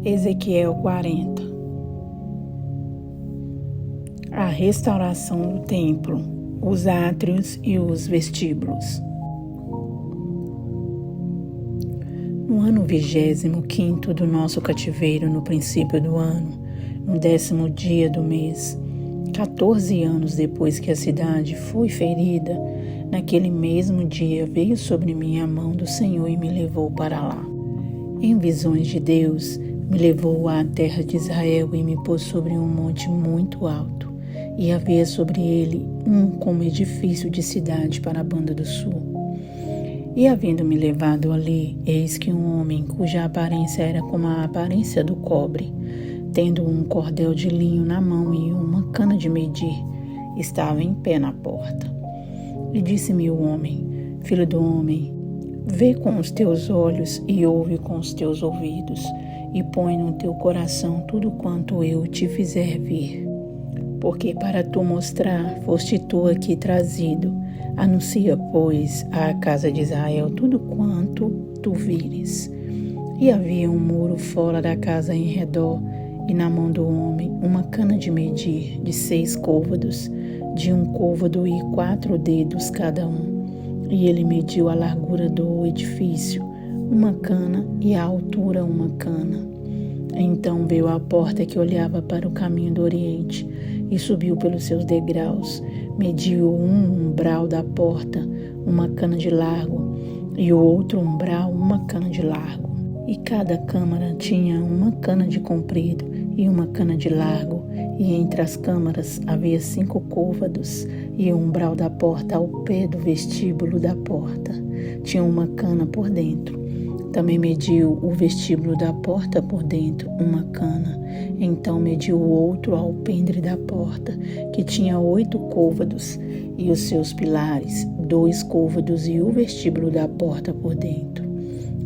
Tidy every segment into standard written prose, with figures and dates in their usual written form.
Ezequiel 40. A restauração do templo, os átrios e os vestíbulos. No ano 25º do nosso cativeiro, no princípio do ano, no 10º dia do mês, 14 anos depois que a cidade foi ferida, naquele mesmo dia veio sobre mim a mão do Senhor e me levou para lá. Em visões de Deus, me levou à terra de Israel e me pôs sobre um monte muito alto, e havia sobre ele como edifício de cidade para a banda do sul. E havendo-me levado ali, eis que um homem, cuja aparência era como a aparência do cobre, tendo um cordel de linho na mão e uma cana de medir, estava em pé na porta. E disse-me o homem: Filho do homem, vê com os teus olhos e ouve com os teus ouvidos, e põe no teu coração tudo quanto eu te fizer vir. Porque para tu mostrar, foste tu aqui trazido. Anuncia, pois, à casa de Israel tudo quanto tu vires. E havia um muro fora da casa em redor, e na mão do homem uma cana de medir, de 6 côvados, de 1 côvado e 4 dedos cada um. E ele mediu a largura do edifício, uma cana, e a altura uma cana. Então veio à porta que olhava para o caminho do oriente, e subiu pelos seus degraus, mediu um umbral da porta, uma cana de largo, e o outro umbral, uma cana de largo. E cada câmara tinha uma cana de comprido e uma cana de largo, e entre as câmaras havia 5 côvados, e o umbral da porta ao pé do vestíbulo da porta tinha uma cana por dentro. Também mediu o vestíbulo da porta por dentro, uma cana. Então mediu o outro alpendre da porta, que tinha 8 côvados, e os seus pilares, 2 côvados, e o vestíbulo da porta por dentro.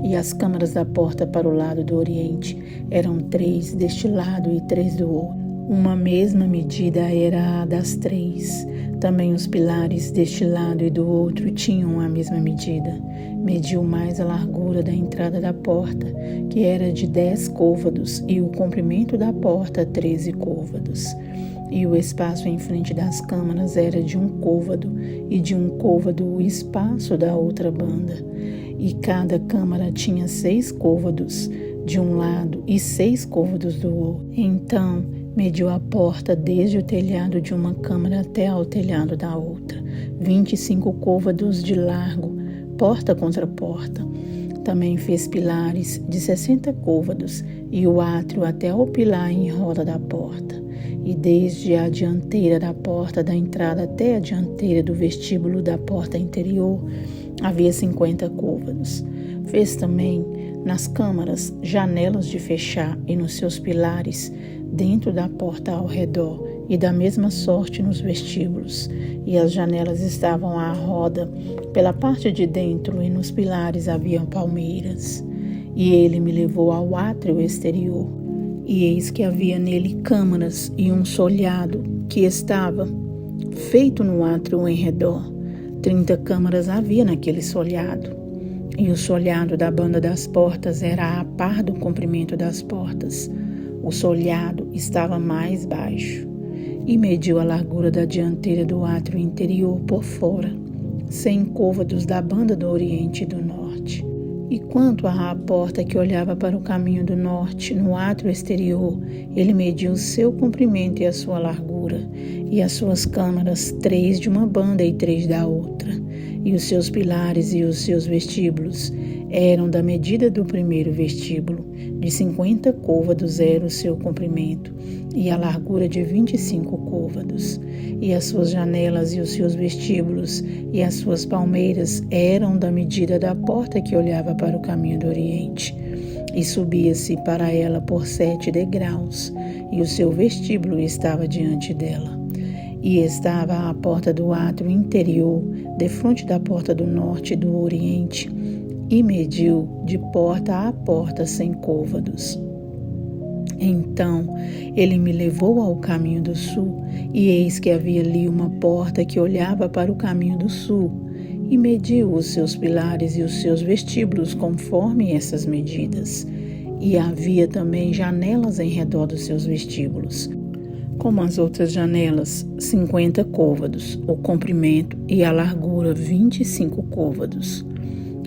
E as câmaras da porta para o lado do oriente eram 3 deste lado e 3 do outro. Uma mesma medida era a das 3. Também os pilares deste lado e do outro tinham a mesma medida. Mediu mais a largura da entrada da porta, que era de 10 côvados, e o comprimento da porta 13 côvados. E o espaço em frente das câmaras era de 1 côvado, e de 1 côvado o espaço da outra banda. E cada câmara tinha 6 côvados de um lado e 6 côvados do outro. Então mediu a porta desde o telhado de uma câmara até ao telhado da outra, 25 côvados de largo, porta contra porta. Também fez pilares de 60 côvados e o átrio até ao pilar em roda da porta. E desde a dianteira da porta da entrada até a dianteira do vestíbulo da porta interior havia 50 côvados. Fez também nas câmaras janelas de fechar e nos seus pilares dentro da porta ao redor, e da mesma sorte nos vestíbulos. E as janelas estavam à roda pela parte de dentro, e nos pilares havia palmeiras. E ele me levou ao átrio exterior, e eis que havia nele câmaras e um solhado que estava feito no átrio em redor. 30 câmaras havia naquele solhado, e o solhado da banda das portas era a par do comprimento das portas. O solhado estava mais baixo, e mediu a largura da dianteira do átrio interior por fora, 100 côvados da banda do oriente e do norte. E quanto à porta que olhava para o caminho do norte, no átrio exterior, ele mediu o seu comprimento e a sua largura, e as suas câmaras, 3 de uma banda e 3 da outra, e os seus pilares e os seus vestíbulos eram da medida do primeiro vestíbulo, de 50 côvados era o seu comprimento, e a largura de 25 côvados. E as suas janelas e os seus vestíbulos e as suas palmeiras eram da medida da porta que olhava para o caminho do oriente. E subia-se para ela por 7 degraus, e o seu vestíbulo estava diante dela. E estava à porta do átrio interior, defronte da porta do norte e do oriente, e mediu de porta a porta 100 côvados. Então ele me levou ao caminho do sul, e eis que havia ali uma porta que olhava para o caminho do sul, e mediu os seus pilares e os seus vestíbulos conforme essas medidas. e havia também janelas em redor dos seus vestíbulos. Como as outras janelas, 50 côvados, o comprimento e a largura 25 côvados.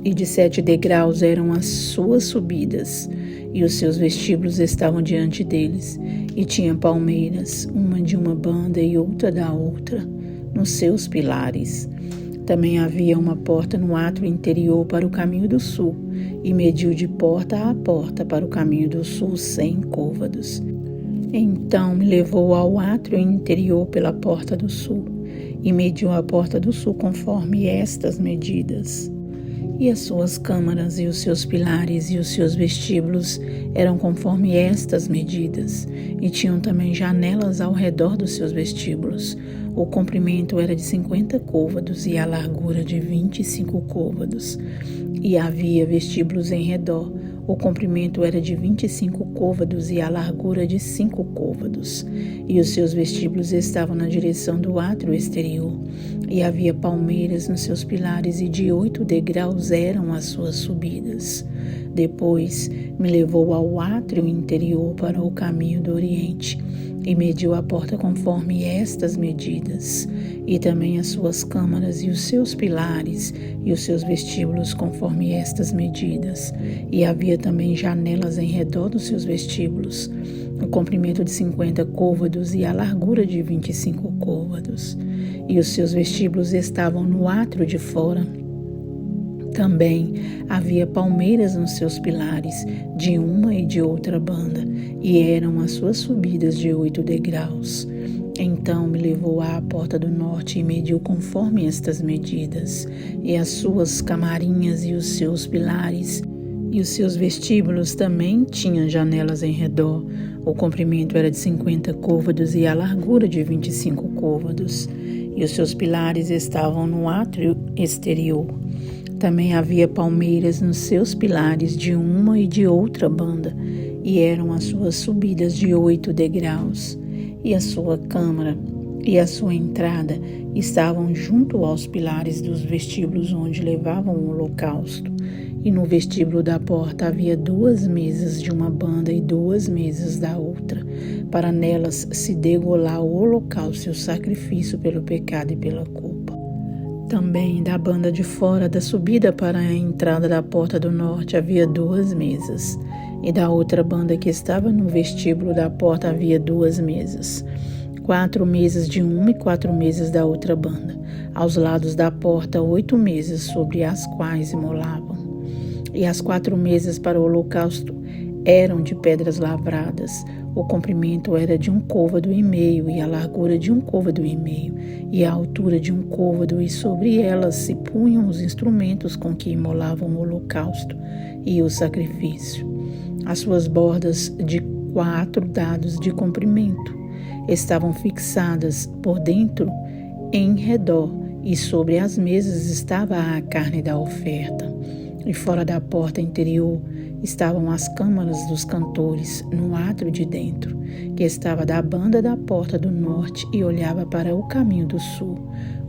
E de 7 degraus eram as suas subidas, e os seus vestíbulos estavam diante deles, e tinha palmeiras, uma de uma banda e outra da outra, nos seus pilares. Também havia uma porta no átrio interior para o caminho do sul, e mediu de porta a porta para o caminho do sul 100 côvados. Então me levou ao átrio interior pela porta do sul, e mediu a porta do sul conforme estas medidas. E as suas câmaras e os seus pilares e os seus vestíbulos eram conforme estas medidas, e tinham também janelas ao redor dos seus vestíbulos. O comprimento era de 50 côvados e a largura de 25 côvados. E havia vestíbulos em redor. O comprimento era de 25 côvados e a largura de 5 côvados. E os seus vestíbulos estavam na direção do átrio exterior. E havia palmeiras nos seus pilares, e de 8 degraus eram as suas subidas. Depois me levou ao átrio interior para o caminho do oriente, e mediu a porta conforme estas medidas, e também as suas câmaras e os seus pilares e os seus vestíbulos conforme estas medidas. E havia também janelas em redor dos seus vestíbulos, o comprimento de 50 côvados e a largura de 25 côvados. E os seus vestíbulos estavam no átrio de fora. Também havia palmeiras nos seus pilares, de uma e de outra banda, e eram as suas subidas de 8 degraus. Então me levou à porta do norte e mediu conforme estas medidas, e as suas camarinhas e os seus pilares, e os seus vestíbulos também tinham janelas em redor. O comprimento era de 50 côvados e a largura de 25 côvados, e os seus pilares estavam no átrio exterior. Também havia palmeiras nos seus pilares de uma e de outra banda, e eram as suas subidas de 8 degraus. E a sua câmara e a sua entrada estavam junto aos pilares dos vestíbulos onde levavam o holocausto. E no vestíbulo da porta havia 2 mesas de uma banda e 2 mesas da outra, para nelas se degolar o holocausto e o sacrifício pelo pecado e pela culpa. Também da banda de fora da subida para a entrada da porta do norte havia 2 mesas, e da outra banda que estava no vestíbulo da porta havia 2 mesas, 4 mesas de uma e 4 mesas da outra banda. Aos lados da porta 8 mesas sobre as quais imolavam. E as 4 mesas para o holocausto eram de pedras lavradas. O comprimento era de 1 côvado e meio, e a largura de 1 côvado e meio, e a altura de 1 côvado, e sobre elas se punham os instrumentos com que imolavam o holocausto e o sacrifício. As suas bordas de 4 dados de comprimento estavam fixadas por dentro em redor, e sobre as mesas estava a carne da oferta. E fora da porta interior estavam as câmaras dos cantores no átrio de dentro, que estava da banda da porta do norte e olhava para o caminho do sul.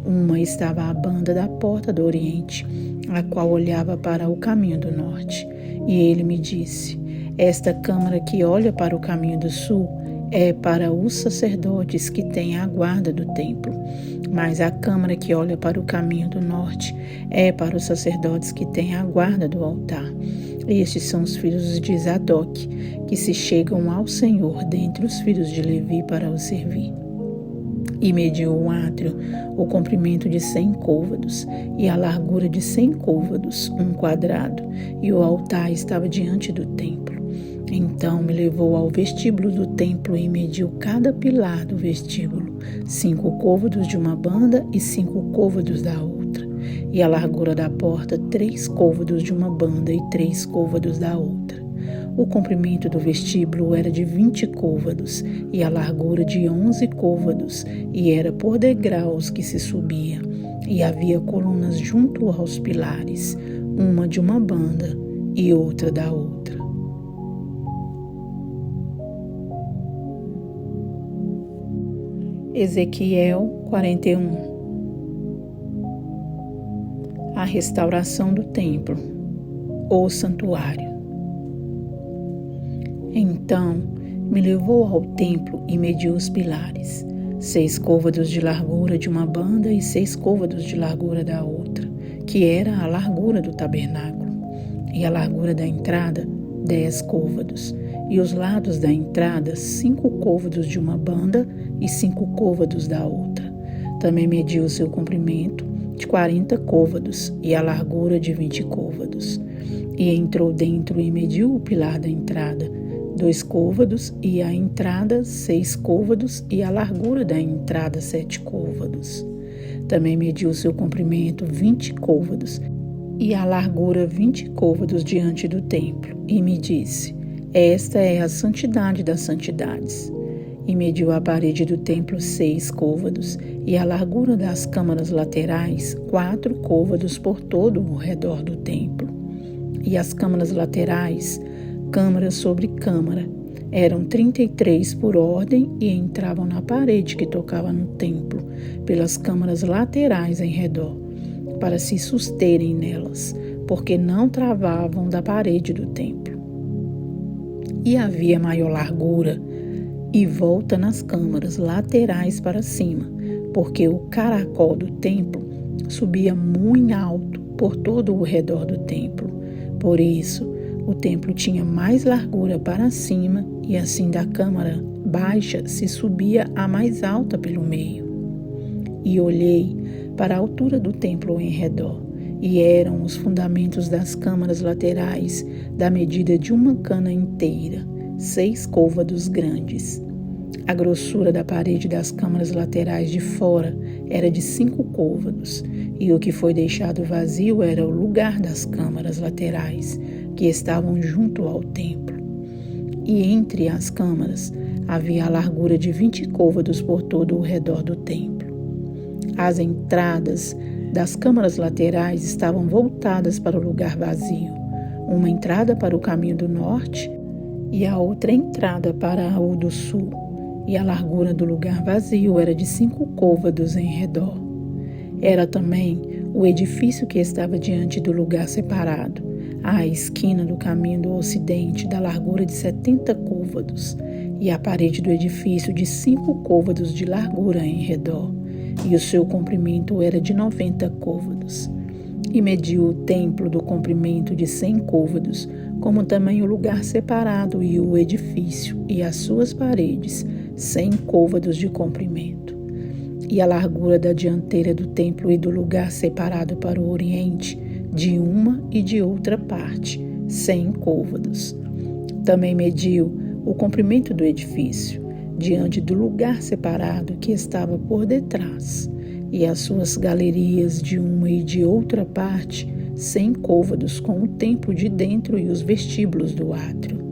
Uma estava à banda da porta do oriente, a qual olhava para o caminho do norte. E ele me disse: esta câmara que olha para o caminho do sul é para os sacerdotes que têm a guarda do templo, mas a câmara que olha para o caminho do norte é para os sacerdotes que têm a guarda do altar. Estes são os filhos de Zadok, que se chegam ao Senhor dentre os filhos de Levi para o servir. E mediu o átrio, o comprimento de 100 côvados e a largura de 100 côvados, 1 quadrado, e o altar estava diante do templo. Então me levou ao vestíbulo do templo e mediu cada pilar do vestíbulo, 5 côvados de uma banda e 5 côvados da outra, e a largura da porta 3 côvados de uma banda e 3 côvados da outra. O comprimento do vestíbulo era de 20 côvados e a largura de 11 côvados, e era por degraus que se subia. E havia colunas junto aos pilares, uma de uma banda e outra da outra. Ezequiel 41. A restauração do templo, ou santuário. Então me levou ao templo e mediu os pilares, 6 côvados de largura de uma banda e 6 côvados de largura da outra, que era a largura do tabernáculo, e a largura da entrada, 10 côvados, e os lados da entrada, 5 côvados de uma banda e 5 côvados da outra. Também mediu o seu comprimento, de 40 côvados, e a largura de 20 côvados. E entrou dentro e mediu o pilar da entrada, 2 côvados, e a entrada 6 côvados, e a largura da entrada 7 côvados. Também mediu o seu comprimento 20 côvados, e a largura 20 côvados diante do templo, e me disse: esta é a santidade das santidades. E mediu a parede do templo 6 côvados, e a largura das câmaras laterais 4 côvados por todo o redor do templo. E as câmaras laterais, câmara sobre câmara, eram 33 por ordem e entravam na parede que tocava no templo, pelas câmaras laterais em redor, para se susterem nelas, porque não travavam da parede do templo. E havia maior largura e volta nas câmaras laterais para cima, porque o caracol do templo subia muito alto por todo o redor do templo. Por isso, o templo tinha mais largura para cima, e assim da câmara baixa se subia a mais alta pelo meio. E olhei para a altura do templo em redor, e eram os fundamentos das câmaras laterais da medida de uma cana inteira, 6 côvados grandes. A grossura da parede das câmaras laterais de fora era de 5 côvados, e o que foi deixado vazio era o lugar das câmaras laterais, que estavam junto ao templo. E entre as câmaras havia a largura de 20 côvados por todo o redor do templo. As entradas das câmaras laterais estavam voltadas para o lugar vazio, uma entrada para o caminho do norte e a outra entrada para o do sul, e a largura do lugar vazio era de 5 côvados em redor. Era também o edifício que estava diante do lugar separado, à esquina do caminho do ocidente, da largura de 70 côvados, e a parede do edifício de 5 côvados de largura em redor, e o seu comprimento era de 90 côvados. E mediu o templo do comprimento de 100 côvados, como também o lugar separado e o edifício e as suas paredes, 100 côvados de comprimento. E a largura da dianteira do templo e do lugar separado para o oriente, de uma e de outra parte, 100 côvados. Também mediu o comprimento do edifício, diante do lugar separado que estava por detrás, e as suas galerias de uma e de outra parte, 100 côvados, com o templo de dentro e os vestíbulos do átrio.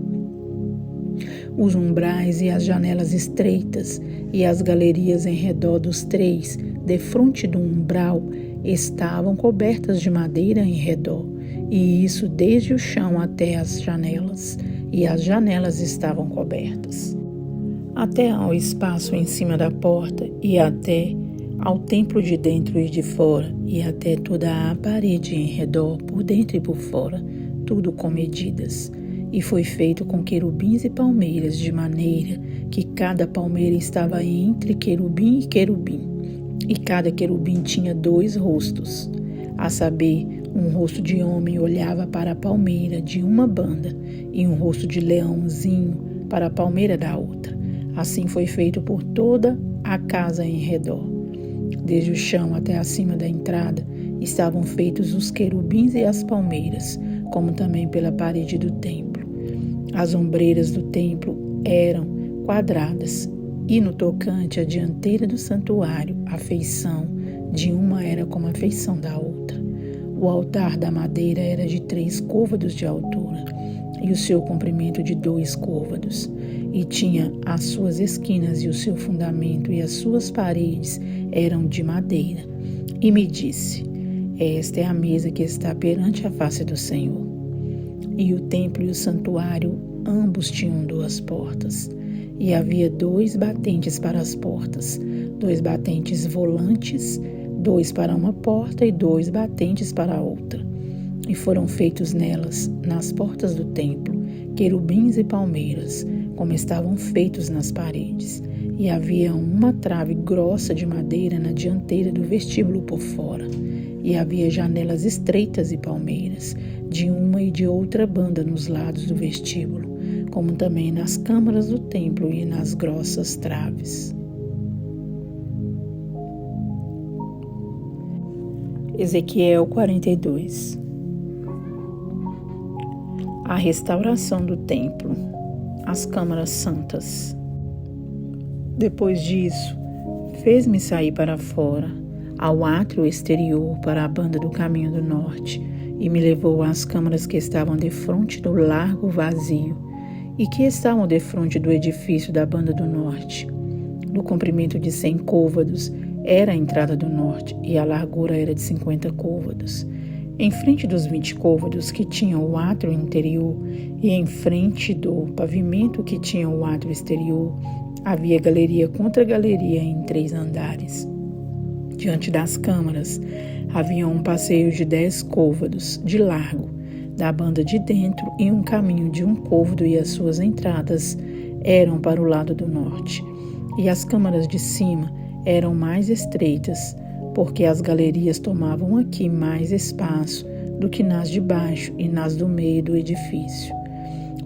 Os umbrais e as janelas estreitas e as galerias em redor dos 3, defronte do umbral, estavam cobertas de madeira em redor, e isso desde o chão até as janelas, e as janelas estavam cobertas. Até ao espaço em cima da porta, e até ao templo de dentro e de fora, e até toda a parede em redor, por dentro e por fora, tudo com medidas. E foi feito com querubins e palmeiras, de maneira que cada palmeira estava entre querubim e querubim. E cada querubim tinha 2 rostos, a saber, um rosto de homem olhava para a palmeira de uma banda, e um rosto de leãozinho para a palmeira da outra. Assim foi feito por toda a casa em redor. Desde o chão até acima da entrada estavam feitos os querubins e as palmeiras, como também pela parede do templo. As ombreiras do templo eram quadradas, e no tocante à dianteira do santuário, a feição de uma era como a feição da outra. O altar da madeira era de 3 côvados de altura, e o seu comprimento de 2 côvados, e tinha as suas esquinas, e o seu fundamento e as suas paredes eram de madeira. E me disse: esta é a mesa que está perante a face do Senhor. E o templo e o santuário, ambos tinham 2 portas, e havia 2 batentes para as portas, 2 batentes volantes, 2 para uma porta e 2 batentes para a outra. E foram feitos nelas, nas portas do templo, querubins e palmeiras, como estavam feitos nas paredes, e havia uma trave grossa de madeira na dianteira do vestíbulo por fora, e havia janelas estreitas e palmeiras, de uma e de outra banda nos lados do vestíbulo, como também nas câmaras do templo e nas grossas traves. Ezequiel 42. A restauração do templo, as câmaras santas. Depois disso, fez-me sair para fora, ao átrio exterior, para a banda do caminho do norte, e me levou às câmaras que estavam defronte do largo vazio, e que estavam defronte do edifício da banda do norte. No comprimento de 100 côvados era a entrada do norte, e a largura era de 50 côvados. Em frente dos 20 côvados que tinham o átrio interior, e em frente do pavimento que tinha o átrio exterior, havia galeria contra galeria em 3 andares. Diante das câmaras havia um passeio de 10 côvados de largo, da banda de dentro, e um caminho de 1 côvado, e as suas entradas eram para o lado do norte. E as câmaras de cima eram mais estreitas, porque as galerias tomavam aqui mais espaço do que nas de baixo e nas do meio do edifício,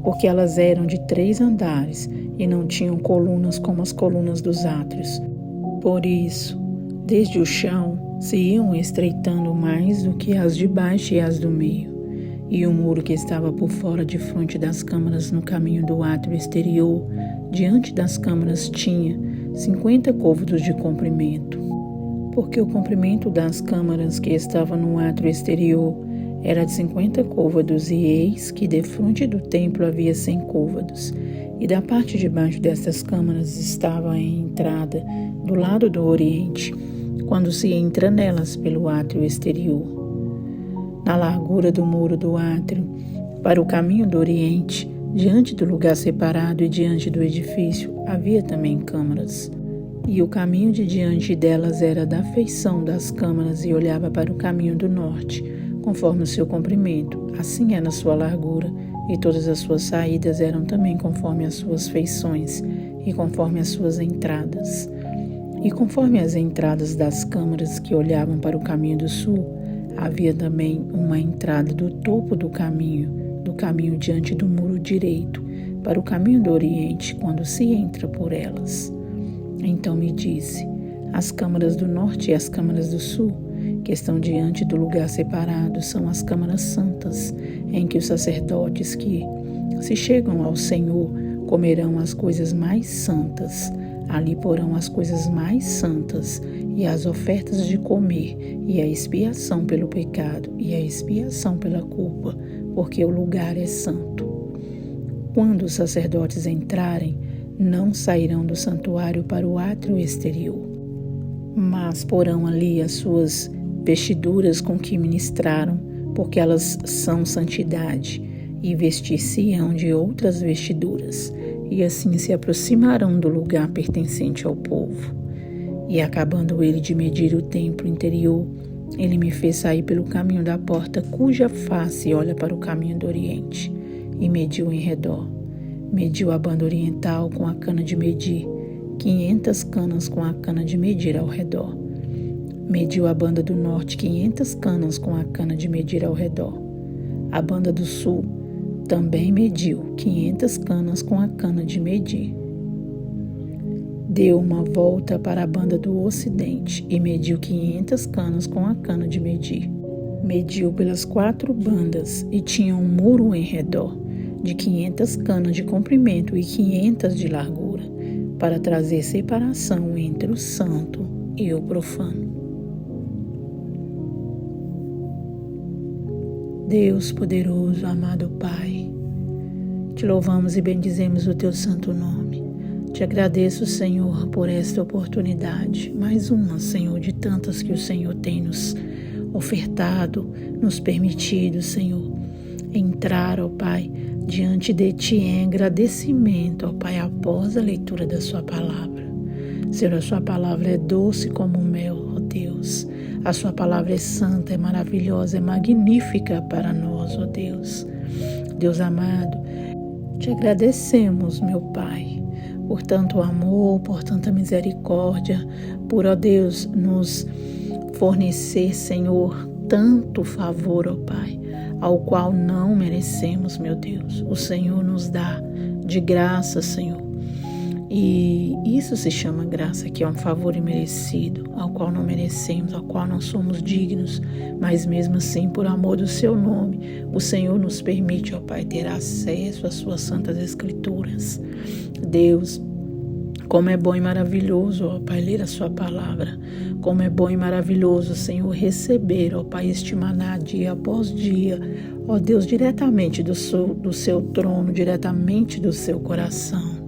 porque elas eram de 3 andares e não tinham colunas como as colunas dos átrios. Por isso, desde o chão se iam estreitando mais do que as de baixo e as do meio. E o muro que estava por fora de frente das câmaras no caminho do átrio exterior, diante das câmaras, tinha 50 côvados de comprimento, porque o comprimento das câmaras que estavam no átrio exterior era de 50 côvados, e eis que defronte do templo havia 100 côvados, e da parte de baixo destas câmaras estava a entrada do lado do oriente, quando se entra nelas pelo átrio exterior. Na largura do muro do átrio, para o caminho do oriente, diante do lugar separado e diante do edifício, havia também câmaras. E o caminho de diante delas era da feição das câmaras e olhava para o caminho do norte, conforme o seu comprimento, assim era a sua largura, e todas as suas saídas eram também conforme as suas feições e conforme as suas entradas. E conforme as entradas das câmaras que olhavam para o caminho do sul, havia também uma entrada do topo do caminho diante do muro direito, para o caminho do oriente, quando se entra por elas. Então me disse: as câmaras do norte e as câmaras do sul, que estão diante do lugar separado, são as câmaras santas, em que os sacerdotes que se chegam ao Senhor comerão as coisas mais santas. Ali porão as coisas mais santas, e as ofertas de comer, e a expiação pelo pecado, e a expiação pela culpa, porque o lugar é santo. Quando os sacerdotes entrarem, não sairão do santuário para o átrio exterior, mas porão ali as suas vestiduras com que ministraram, porque elas são santidade, e vestir-se-ão de outras vestiduras, e assim se aproximarão do lugar pertencente ao povo. E acabando ele de medir o templo interior, ele me fez sair pelo caminho da porta, cuja face olha para o caminho do oriente, e mediu em redor. Mediu a banda oriental com a cana de medir, 500 canas com a cana de medir ao redor. Mediu a banda do norte, 500 canas com a cana de medir ao redor. A banda do sul também mediu 500 canas com a cana de medir. Deu uma volta para a banda do ocidente e mediu 500 canas com a cana de medir. Mediu pelas 4 bandas e tinha um muro em redor, de 500 canas de comprimento e 500 de largura, para trazer separação entre o santo e o profano. Deus poderoso, amado Pai, te louvamos e bendizemos o teu santo nome. Te agradeço, Senhor, por esta oportunidade, mais uma, Senhor, de tantas que o Senhor tem nos ofertado, nos permitido, Senhor, entrar, ó Pai, diante de Ti em agradecimento, ó Pai, após a leitura da Sua palavra. Senhor, a Sua palavra é doce como mel, ó Deus. A Sua palavra é santa, é maravilhosa, é magnífica para nós, ó Deus. Deus amado, Te agradecemos, meu Pai, por tanto amor, por tanta misericórdia, por, ó Deus, nos fornecer, Senhor, tanto favor, ó Pai, ao qual não merecemos, meu Deus. O Senhor nos dá de graça, Senhor. E isso se chama graça, que é um favor imerecido, ao qual não merecemos, ao qual não somos dignos, mas mesmo assim, por amor do seu nome, o Senhor nos permite, ó Pai, ter acesso às suas santas escrituras. Deus, como é bom e maravilhoso, ó Pai, ler a sua palavra. Como é bom e maravilhoso, Senhor, receber, ó Pai, este maná dia após dia, ó Deus, diretamente do seu trono, diretamente do seu coração.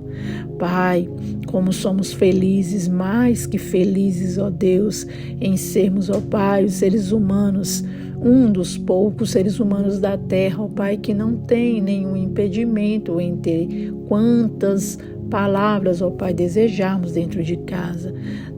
Pai, como somos felizes, mais que felizes, ó Deus, em sermos, ó Pai, os seres humanos, um dos poucos seres humanos da terra, ó Pai, que não tem nenhum impedimento em ter quantas palavras, ó Pai, desejarmos dentro de casa.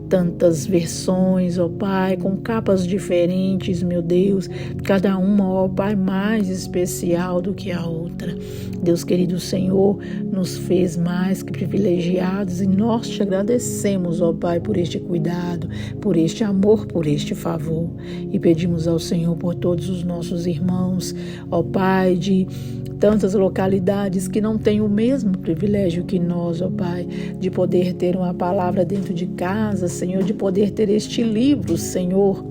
Tantas versões, ó Pai, com capas diferentes, meu Deus, cada uma, ó Pai, mais especial do que a outra. Deus querido, o Senhor nos fez mais que privilegiados e nós te agradecemos, ó Pai, por este cuidado, por este amor, por este favor. E pedimos ao Senhor por todos os nossos irmãos, ó Pai, de tantas localidades que não têm o mesmo privilégio que nós, ó Pai, de poder ter uma palavra dentro de casa, Senhor, de poder ter este livro, Senhor,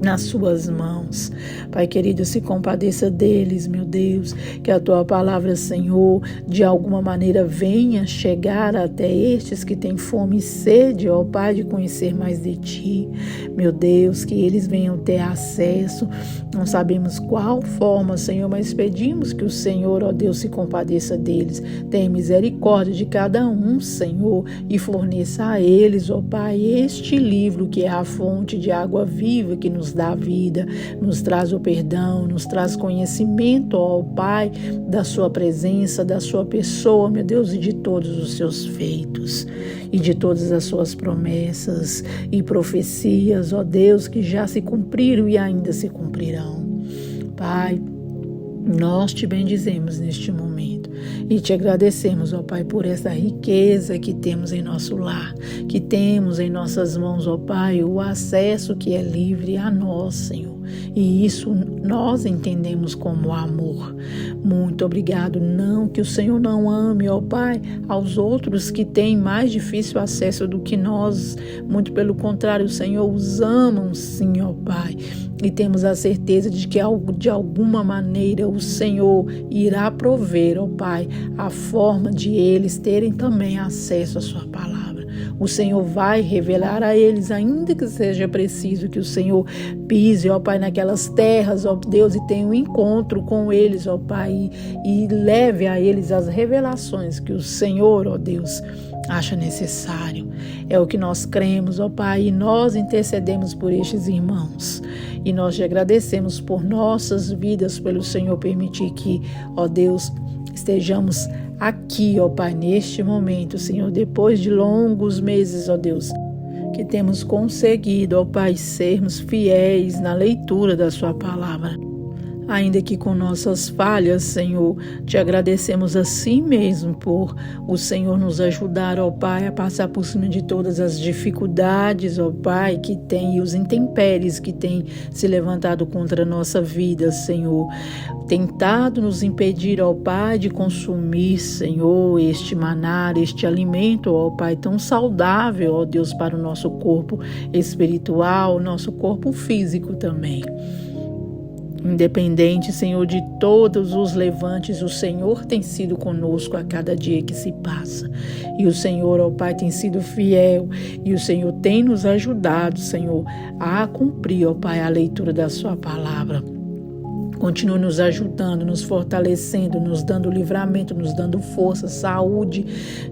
nas suas mãos. Pai querido, se compadeça deles, meu Deus, que a tua palavra, Senhor, de alguma maneira venha chegar até estes que têm fome e sede, ó Pai, de conhecer mais de ti. Meu Deus, que eles venham ter acesso, não sabemos qual forma, Senhor, mas pedimos que o Senhor, ó Deus, se compadeça deles, tenha misericórdia de cada um, Senhor, e forneça a eles, ó Pai, este livro que é a fonte de água viva que nos dá vida, nos traz o perdão, nos traz conhecimento, ó Pai, da sua presença, da sua pessoa, meu Deus, e de todos os seus feitos, e de todas as suas promessas e profecias, ó Deus, que já se cumpriram e ainda se cumprirão. Pai, nós te bendizemos neste momento e te agradecemos, ó Pai, por essa riqueza que temos em nosso lar, que temos em nossas mãos, ó Pai, o acesso que é livre a nós, Senhor. E isso nós entendemos como amor. Muito obrigado. Não que o Senhor não ame, ó Pai, aos outros que têm mais difícil acesso do que nós. Muito pelo contrário, o Senhor os ama, sim, ó Pai. E temos a certeza de que de alguma maneira o Senhor irá prover, ó Pai, a forma de eles terem também acesso à sua palavra. O Senhor vai revelar a eles, ainda que seja preciso que o Senhor pise, ó Pai, naquelas terras, ó Deus, e tenha um encontro com eles, ó Pai, e leve a eles as revelações que o Senhor, ó Deus, acha necessário. É o que nós cremos, ó Pai, e nós intercedemos por estes irmãos. E nós te agradecemos por nossas vidas, pelo Senhor permitir que, ó Deus, estejamos aqui, ó Pai, neste momento, Senhor, depois de longos meses, ó Deus, que temos conseguido, ó Pai, sermos fiéis na leitura da sua palavra. Ainda que com nossas falhas, Senhor, te agradecemos assim mesmo por o Senhor nos ajudar, ó Pai, a passar por cima de todas as dificuldades, ó Pai, que tem e os intempéries que tem se levantado contra a nossa vida, Senhor. Tentado nos impedir, ó Pai, de consumir, Senhor, este maná, este alimento, ó Pai, tão saudável, ó Deus, para o nosso corpo espiritual, nosso corpo físico também. Independente, Senhor, de todos os levantes, o Senhor tem sido conosco a cada dia que se passa. E o Senhor, ó Pai, tem sido fiel. E o Senhor tem nos ajudado, Senhor, a cumprir, ó Pai, a leitura da sua palavra. Continue nos ajudando, nos fortalecendo, nos dando livramento, nos dando força, saúde,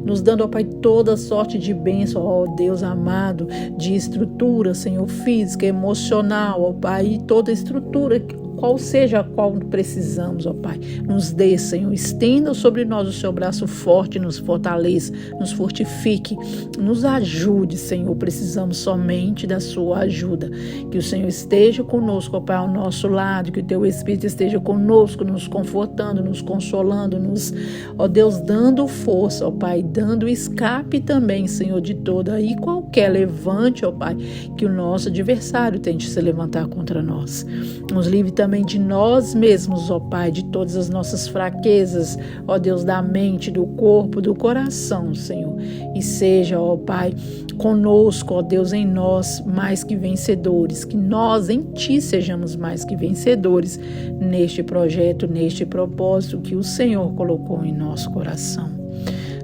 nos dando, ó Pai, toda sorte de bênção, ó Deus amado, de estrutura, Senhor, física, emocional, ó Pai, e toda estrutura qual seja a qual precisamos, ó Pai. Nos dê, Senhor, estenda sobre nós o seu braço forte, nos fortaleça, nos fortifique, nos ajude, Senhor. Precisamos somente da sua ajuda. Que o Senhor esteja conosco, ó Pai, ao nosso lado, que o teu Espírito esteja conosco, nos confortando, nos consolando, nos, ó Deus, dando força, ó Pai, dando escape também, Senhor, de toda e qualquer levante, ó Pai, que o nosso adversário tente se levantar contra nós. Nos livre também de nós mesmos, ó Pai, de todas as nossas fraquezas, ó Deus, da mente, do corpo, do coração, Senhor. E seja, ó Pai, conosco, ó Deus, em nós mais que vencedores, que nós em Ti sejamos mais que vencedores neste projeto, neste propósito que o Senhor colocou em nosso coração.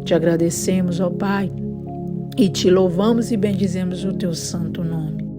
Te agradecemos, ó Pai, e te louvamos e bendizemos o teu santo nome.